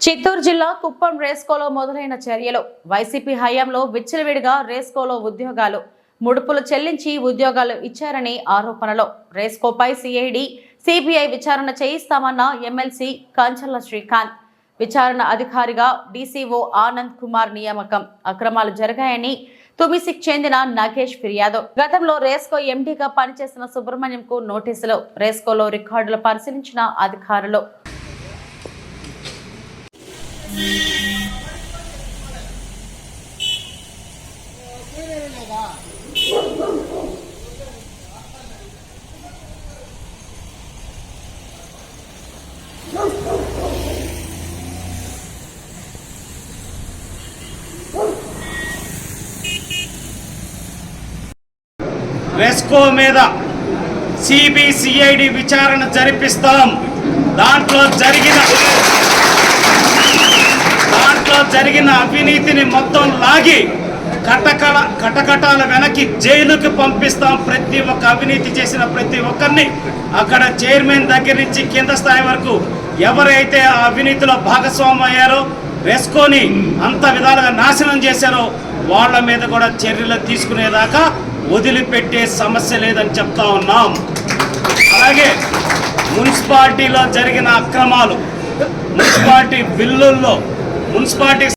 చిత్తూరు జిల్లా కుప్పం రేస్కోలో మొదలైన చర్యలు వైసీపీ హయాంలో విచ్చలవిడిగా రేస్కోలో ఉద్యోగాలు ముడుపులు చెల్లించి ఉద్యోగాలు ఇచ్చారని ఆరోపణలో రేస్కోపై సిఐడి సిబిఐ విచారణ చేయిస్తామన్న ఎమ్మెల్సీ కంచర్ల శ్రీకాంత్ విచారణ అధికారిగా డీసీఓ ఆనంద్ కుమార్ నియామకం అక్రమాలు జరిగాయని తుమిసికి చెందిన నగేష్ ఫిర్యాదు గతంలో రేస్కో ఎండీగా పనిచేసిన సుబ్రహ్మణ్యంకు నోటీసులు రేస్కోలో రికార్డులు పరిశీలించిన అధికారులు రెస్కో మీద సిబిసిఐడి విచారణ జరిపిస్తాం. దాంట్లో జరిగిన అవినీతిని మొత్తం లాగి కటకటాల వెనక్కి జైలుకి పంపిస్తాం. ప్రతి ఒక్క అవినీతి చేసిన ప్రతి ఒక్కరిని అక్కడ చైర్మన్ దగ్గర నుంచి కింద స్థాయి వరకు ఎవరైతే ఆ అవినీతిలో భాగస్వామ్యం అయ్యారో రెస్కోని అంత విధాలుగా నాశనం చేశారో వాళ్ళ మీద కూడా చర్యలు తీసుకునేదాకా వదిలిపెట్టే సమస్య లేదని చెప్తా ఉన్నాం. అలాగే మున్సిపాలిటీలో జరిగిన అక్రమాలు, మున్సిపాలిటీ బిల్లుల్లో మున్సిపాలిటీకి